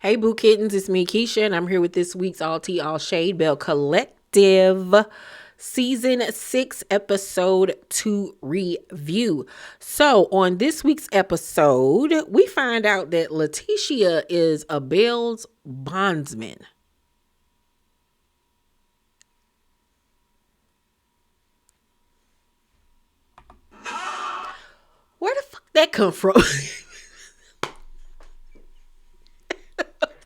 Hey, Boo Kittens, it's me, Keisha, and I'm here with this week's All Tea, All Shade Belle Collective Season 6, Episode 2 review. So, on this week's episode, we find out that Lateshia is a Belle's bondsman. Where the fuck that come from?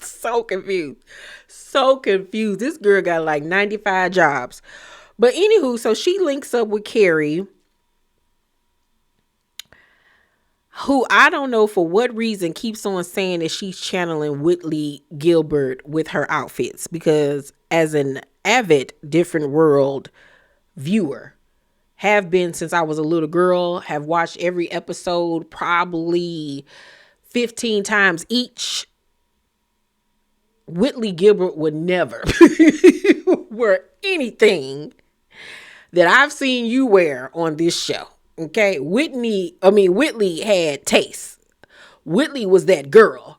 So confused. So confused. This girl got like 95 jobs. But anywho, so she links up with Carrie, who I don't know for what reason keeps on saying that she's channeling Whitley Gilbert with her outfits. Because as an avid Different World viewer, have been since I was a little girl, have watched every episode probably 15 times each. Whitley Gilbert would never wear anything that I've seen you wear on this show. Okay. Whitley had taste. Whitley was that girl.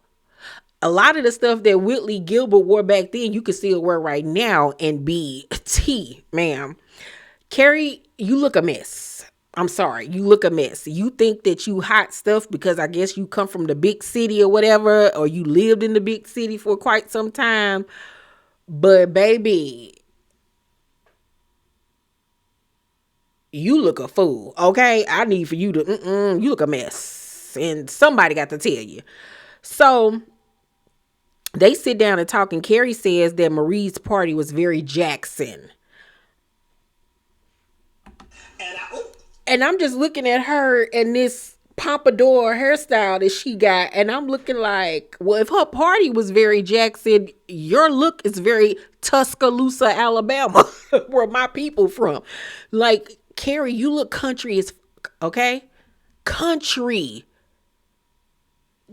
A lot of the stuff that Whitley Gilbert wore back then, you can still wear right now and be T, ma'am. Carrie, you look a mess. I'm sorry, you look a mess. You think that you hot stuff because I guess you come from the big city or whatever, or you lived in the big city for quite some time. But baby, you look a fool, okay? I need for you to, you look a mess. And somebody got to tell you. So they sit down and talk, and Carrie says that Marie's party was very Jackson. And I'm just looking at her and this pompadour hairstyle that she got, and I'm looking like, well, if her party was very Jackson, your look is very Tuscaloosa, Alabama, where my people from. Like, Carrie, you look country as okay? Country.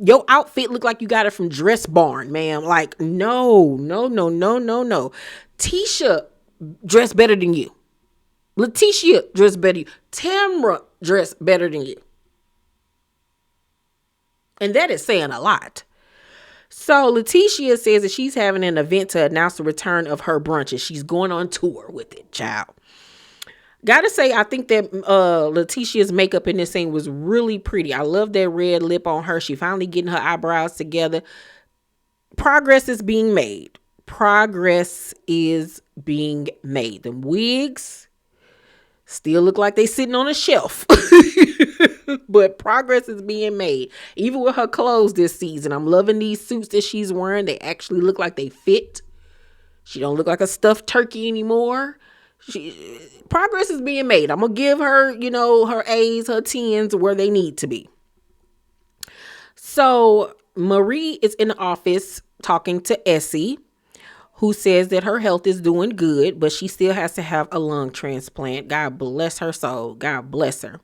Your outfit look like you got it from Dress Barn, ma'am. Like, no. Tisha dressed better than you. Lateshia dressed better than you. Tamra dressed better than you. And that is saying a lot. So Lateshia says that she's having an event to announce the return of her brunches. She's going on tour with it, child. Gotta say, I think that Letitia's makeup in this scene was really pretty. I love that red lip on her. She finally getting her eyebrows together. Progress is being made. Progress is being made. The wigs still look like they sitting on a shelf. But progress is being made. Even with her clothes this season. I'm loving these suits that she's wearing. They actually look like they fit. She don't look like a stuffed turkey anymore. Progress is being made. I'm going to give her, her A's, her 10s where they need to be. So Marie is in the office talking to Essie, who says that her health is doing good, but she still has to have a lung transplant. God bless her soul. God bless her.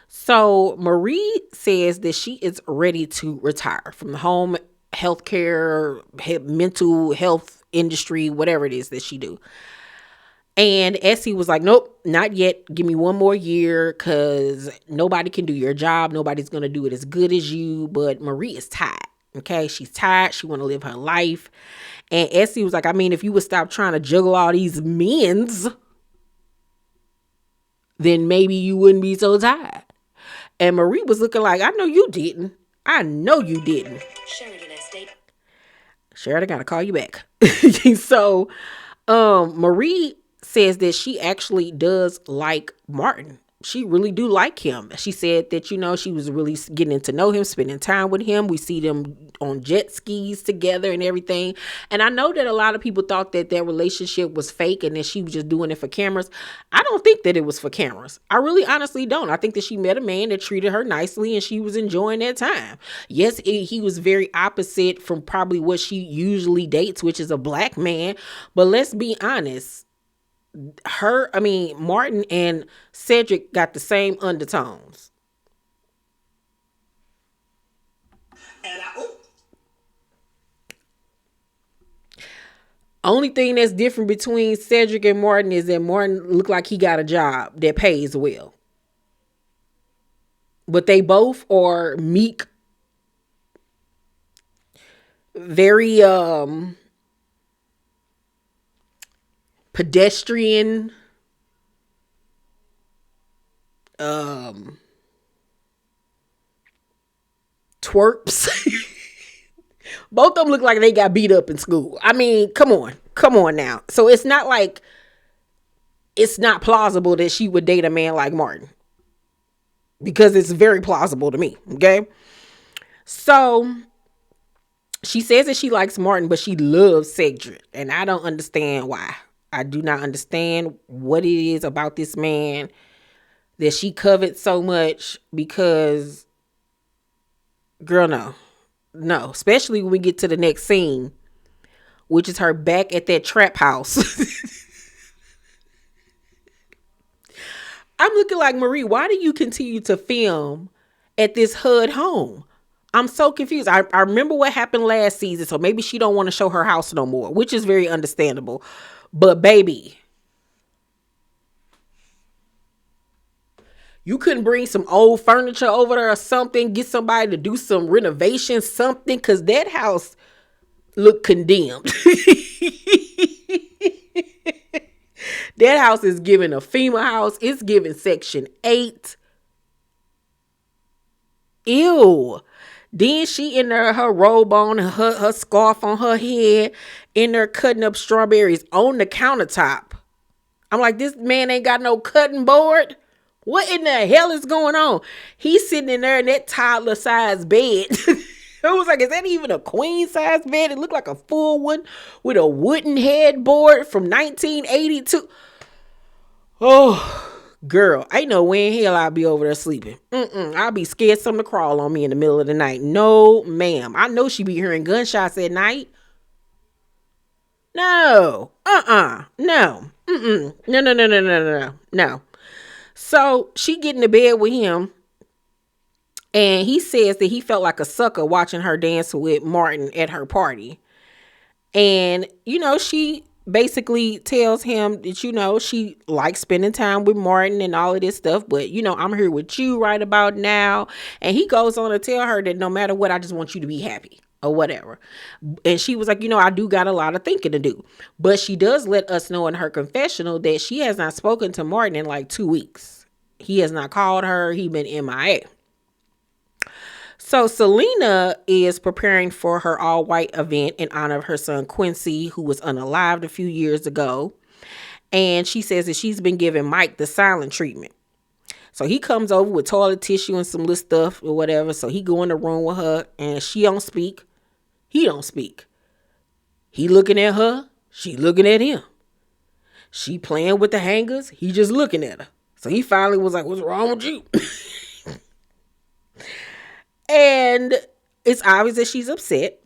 So Marie says that she is ready to retire from the home healthcare, mental health industry, whatever it is that she do. And Essie was like, nope, not yet. Give me one more year because nobody can do your job. Nobody's going to do it as good as you. But Marie is tired. Okay, she's tired. She want to live her life. And Essie was like, I mean, if you would stop trying to juggle all these men's, then maybe you wouldn't be so tired. And Marie was looking like, I know you didn't. I know you didn't. Sheridan, got to call you back. So Marie says that she actually does like Martin. She really do like him. She said that, she was really getting to know him, spending time with him. We see them on jet skis together and everything. And I know that a lot of people thought that their relationship was fake and that she was just doing it for cameras. I don't think that it was for cameras. I really honestly don't. I think that she met a man that treated her nicely and she was enjoying that time. Yes, he was very opposite from probably what she usually dates, which is a black man. But let's be honest. Martin and Cedric got the same undertones. Only thing that's different between Cedric and Martin is that Martin looked like he got a job that pays well. But they both are meek. very pedestrian, um twerps. Both of them look like they got beat up in school. I mean, come on now. So it's not like, it's not plausible that she would date a man like Martin, because it's very plausible to me. Okay. So she says that she likes Martin, but she loves Cedric. And I don't understand why. I do not understand what it is about this man that she covets so much, because, girl, no. No. Especially when we get to the next scene, which is her back at that trap house. I'm looking like, Marie, why do you continue to film at this HUD home? I'm so confused. I remember what happened last season, so maybe she don't want to show her house no more, which is very understandable. But baby, you couldn't bring some old furniture over there or something, get somebody to do some renovation, something, because that house looked condemned. That house is giving a FEMA house. It's giving Section 8. Ew. Then she in there, her robe on, her scarf on her head, in there cutting up strawberries on the countertop. I'm like, this man ain't got no cutting board. What in the hell is going on? He's sitting in there in that toddler size bed. I was like, is that even a queen size bed? It looked like a full one with a wooden headboard from 1982. Oh, girl, I know when hell I'll be over there sleeping. I'll be scared something to crawl on me in the middle of the night. No, ma'am. I know she be hearing gunshots at night. No. No. No. No. So she get in the bed with him, and he says that he felt like a sucker watching her dance with Martin at her party. And, she basically tells him that, she likes spending time with Martin and all of this stuff. But, I'm here with you right about now. And he goes on to tell her that no matter what, I just want you to be happy or whatever. And she was like, I do got a lot of thinking to do. But she does let us know in her confessional that she has not spoken to Martin in like 2 weeks. He has not called her. He been MIA. So Selena is preparing for her all-white event in honor of her son Quincy, who was unalived a few years ago. And she says that she's been giving Mike the silent treatment. So he comes over with toilet tissue and some little stuff or whatever. So he go in the room with her, and she don't speak. He don't speak. He looking at her. She looking at him. She playing with the hangers. He just looking at her. So he finally was like, what's wrong with you? And it's obvious that she's upset.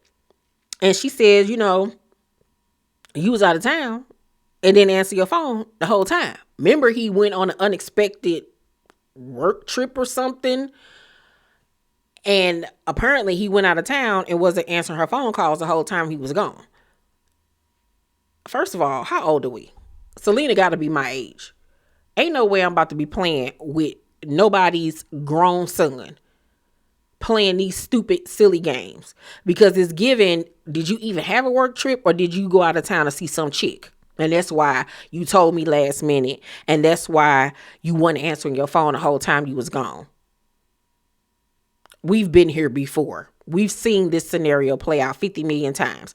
And she says, you was out of town and didn't answer your phone the whole time. Remember, he went on an unexpected work trip or something. And apparently he went out of town and wasn't answering her phone calls the whole time he was gone. First of all, how old are we? Selena got to be my age. Ain't no way I'm about to be playing with nobody's grown son, playing these stupid, silly games. Because it's given, did you even have a work trip, or did you go out of town to see some chick? And that's why you told me last minute. And that's why you weren't answering your phone the whole time you was gone. We've been here before. We've seen this scenario play out 50 million times.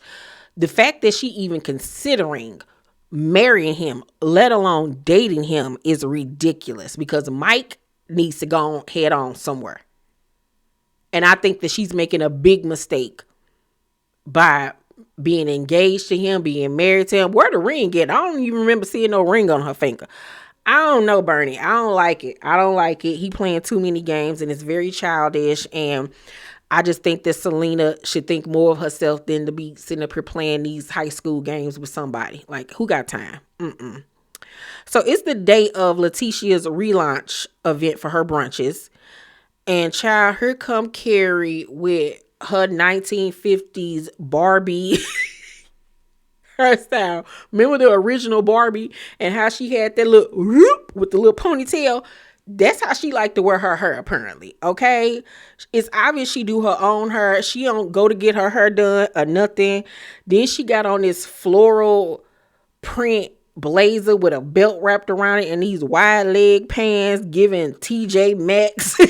The fact that she even considering marrying him, let alone dating him, is ridiculous, because Mike needs to go head on somewhere. And I think that she's making a big mistake by being engaged to him, being married to him. Where the ring at? I don't even remember seeing no ring on her finger. I don't know, Bernie. I don't like it. He playing too many games, and it's very childish. And I just think that Selena should think more of herself than to be sitting up here playing these high school games with somebody. Like, who got time? So it's the day of Lateshia's relaunch event for her brunches. And child, here come Carrie with her 1950s Barbie hairstyle. Remember the original Barbie and how she had that little whoop with the little ponytail? That's how she like to wear her hair, apparently. Okay, it's obvious she do her own hair. She don't go to get her hair done or nothing. Then she got on this floral print blazer with a belt wrapped around it and these wide leg pants, giving TJ Maxx.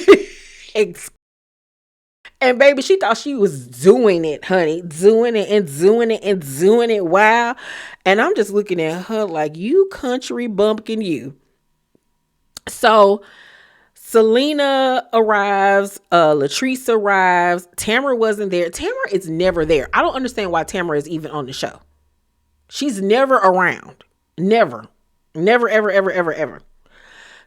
And baby, she thought she was doing it, honey. Doing it and doing it and doing it. Wow. And I'm just looking at her like, you country bumpkin, you. So Selena arrives, Latrice arrives. Tamara wasn't there. Tamara is never there. I don't understand why Tamara is even on the show. She's never around. Never. Never, ever, ever, ever, ever.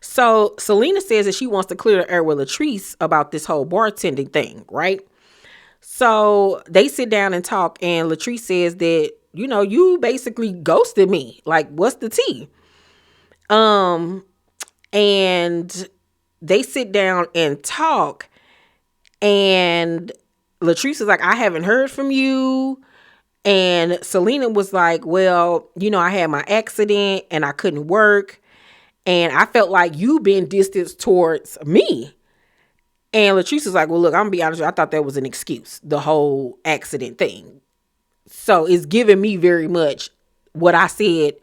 So Selena says that she wants to clear the air with Latrice about this whole bartending thing, right? So they sit down and talk, and Latrice says that, you basically ghosted me. Like, what's the tea? And they sit down and talk, and Latrice is like, I haven't heard from you. And Selena was like, well, I had my accident and I couldn't work. And I felt like you been distanced towards me. And Latrice is like, well, look, I'm going to be honest with you. I thought that was an excuse, the whole accident thing. So it's giving me very much what I said,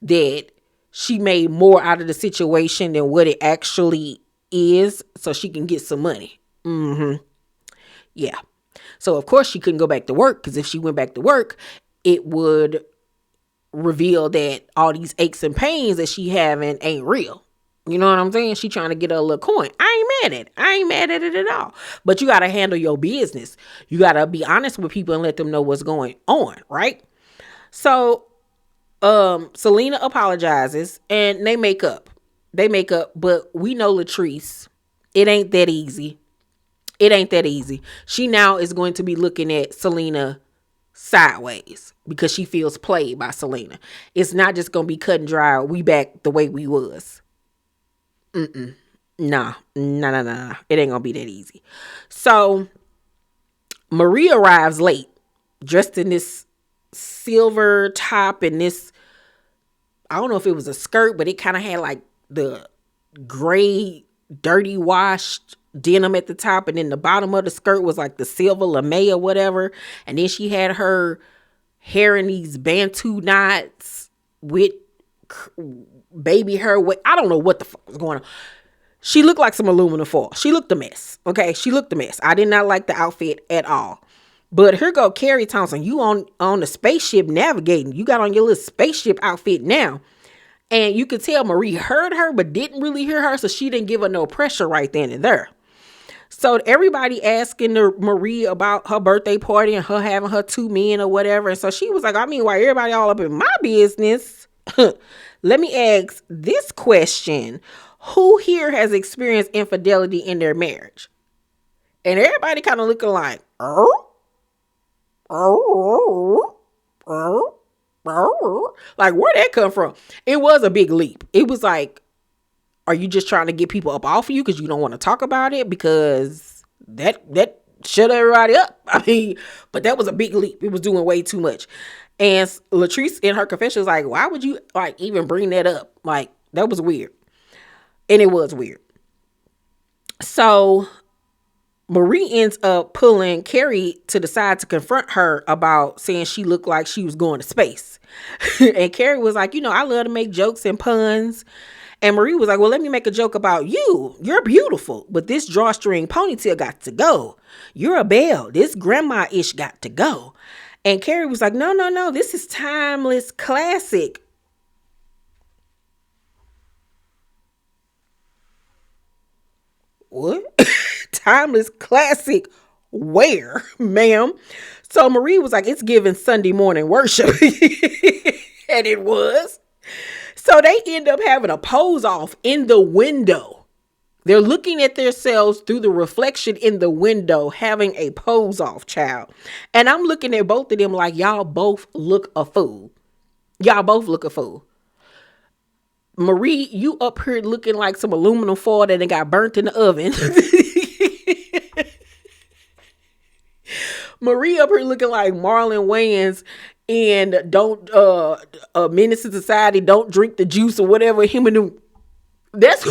that she made more out of the situation than what it actually is so she can get some money. Yeah. So, of course, she couldn't go back to work, because if she went back to work, it would reveal that all these aches and pains that she having ain't real. You know what I'm saying? She trying to get a little coin. I ain't mad at it. I ain't mad at it at all. But you got to handle your business. You got to be honest with people and let them know what's going on, right? So, Selena apologizes and they make up. But we know Latrice. It ain't that easy. She now is going to be looking at Selena sideways because she feels played by Selena. It's not just going to be cut and dry. We back the way we was. Nah. It ain't going to be that easy. So Marie arrives late, dressed in this silver top and this, I don't know if it was a skirt, but it kind of had like the gray, dirty washed denim at the top, and then the bottom of the skirt was like the silver lame or whatever. And then she had her hair in these bantu knots with baby hair. I don't know what the fuck was going on. She looked like some aluminum foil. She looked a mess. Okay, she looked a mess. I did not like the outfit at all. But here go Carrie Thompson. You on the spaceship navigating. You got on your little spaceship outfit now. And you could tell Marie heard her, but didn't really hear her. So she didn't give her no pressure right then and there. So everybody asking Marie about her birthday party and her having her 2 men or whatever. And so she was like, why everybody all up in my business? Let me ask this question. Who here has experienced infidelity in their marriage? And everybody kind of looking like, like, where'd that come from? It was a big leap. It was like, are you just trying to get people up off you because you don't want to talk about it? Because that shut everybody up. But that was a big leap. It was doing way too much. And Latrice in her confession was like, why would you like even bring that up? Like, that was weird. And it was weird. So Marie ends up pulling Carrie to the side to confront her about saying she looked like she was going to space. And Carrie was like, I love to make jokes and puns. And Marie was like, well, let me make a joke about you. You're beautiful, but this drawstring ponytail got to go. You're a Belle. This grandma-ish got to go. And Carrie was like, no, this is timeless classic. What? Timeless classic where, ma'am? So Marie was like, it's giving Sunday morning worship. And it was. So they end up having a pose off in the window. They're looking at themselves through the reflection in the window, having a pose off, child. And I'm looking at both of them like, y'all both look a fool. Marie, you up here looking like some aluminum foil that got burnt in the oven. Marie up here looking like Marlon Wayans and don't Menace to Society, don't drink the juice or whatever him and them That's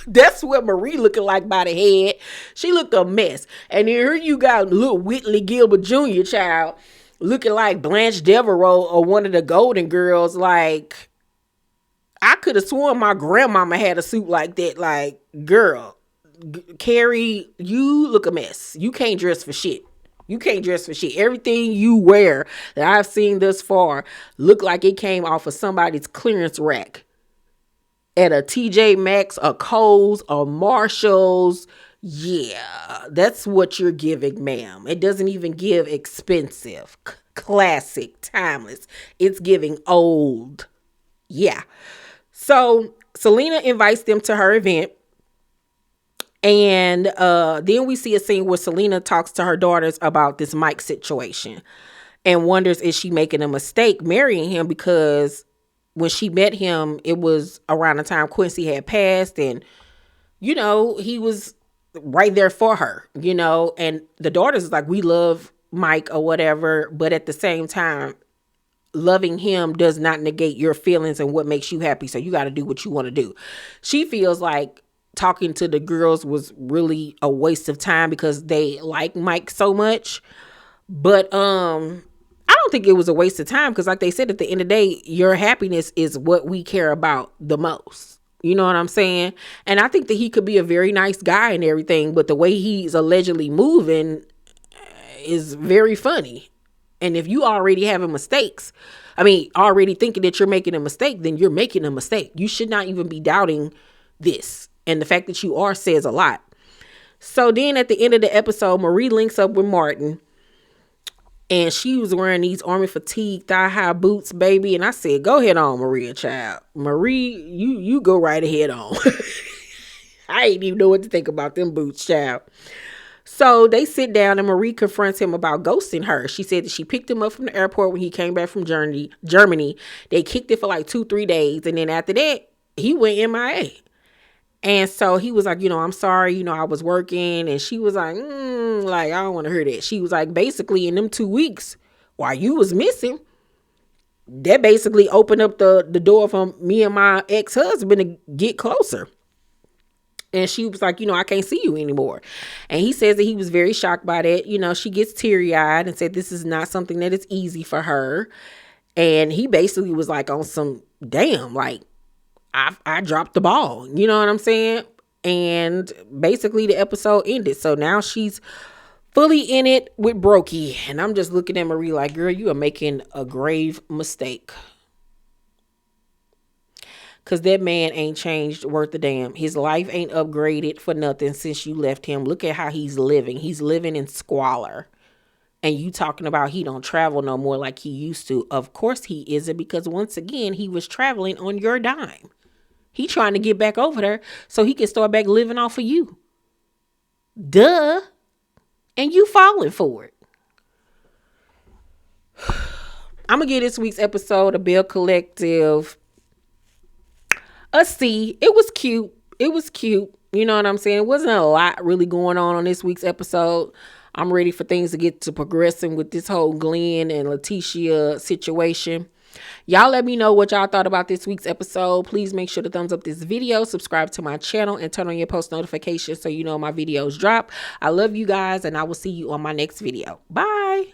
that's what Marie looking like by the head. She looked a mess. And here you got little Whitley Gilbert Jr. child looking like Blanche Devereaux or one of the Golden Girls. Like, I could have sworn my grandmama had a suit like that. Like, girl, Carrie, you look a mess. You can't dress for shit. You can't dress for shit. Everything you wear that I've seen thus far look like it came off of somebody's clearance rack at a TJ Maxx, a Kohl's, a Marshall's. Yeah, that's what you're giving, ma'am. It doesn't even give expensive, classic, timeless. It's giving old. Yeah. So Selena invites them to her event. And then we see a scene where Selena talks to her daughters about this Mike situation and wonders, is she making a mistake marrying him? Because when she met him, it was around the time Quincy had passed, and, you know, he was right there for her, you know, and the daughters is like, we love Mike or whatever, but at the same time, loving him does not negate your feelings and what makes you happy. So you got to do what you want to do. She feels like talking to the girls was really a waste of time because they like Mike so much. But I don't think it was a waste of time because, like they said, at the end of the day, your happiness is what we care about the most. You know what I'm saying? And I think that he could be a very nice guy and everything, but the way he's allegedly moving is very funny. And if you already having mistakes, already thinking that you're making a mistake, then you're making a mistake. You should not even be doubting this. And the fact that you are says a lot. So then at the end of the episode, Marie links up with Martin. And she was wearing these army fatigue thigh-high boots, baby. And I said, go ahead on, Maria, child. Marie, you go right ahead on. I ain't even know what to think about them boots, child. So they sit down and Marie confronts him about ghosting her. She said that she picked him up from the airport when he came back from Germany. They kicked it for like 2-3 days. And then after that, he went MIA. And so he was like, you know, I'm sorry, you know, I was working. And she was like, I don't want to hear that. She was like, basically in them 2 weeks while you was missing, that basically opened up the door for me and my ex-husband to get closer. And she was like, you know, I can't see you anymore. And he says that he was very shocked by that. You know, she gets teary-eyed and said this is not something that is easy for her. And he basically was like on some, damn, like, I dropped the ball. You know what I'm saying? And basically the episode ended. So now she's fully in it with Brokey. And I'm just looking at Marie like, girl, you are making a grave mistake. Because that man ain't changed worth a damn. His life ain't upgraded for nothing since you left him. Look at how he's living. He's living in squalor. And you talking about he don't travel no more like he used to. Of course he isn't, because once again, he was traveling on your dime. He trying to get back over there so he can start back living off of you. Duh. And you falling for it. I'm going to give this week's episode of Belle Collective a C. It was cute. It was cute. You know what I'm saying? It wasn't a lot really going on this week's episode. I'm ready for things to get to progressing with this whole Glenn and Lateshia situation. Y'all let me know what y'all thought about this week's episode. Please make sure to thumbs up this video, subscribe to my channel, and turn on your post notifications so you know my videos drop. I love you guys, and I will see you on my next video. Bye.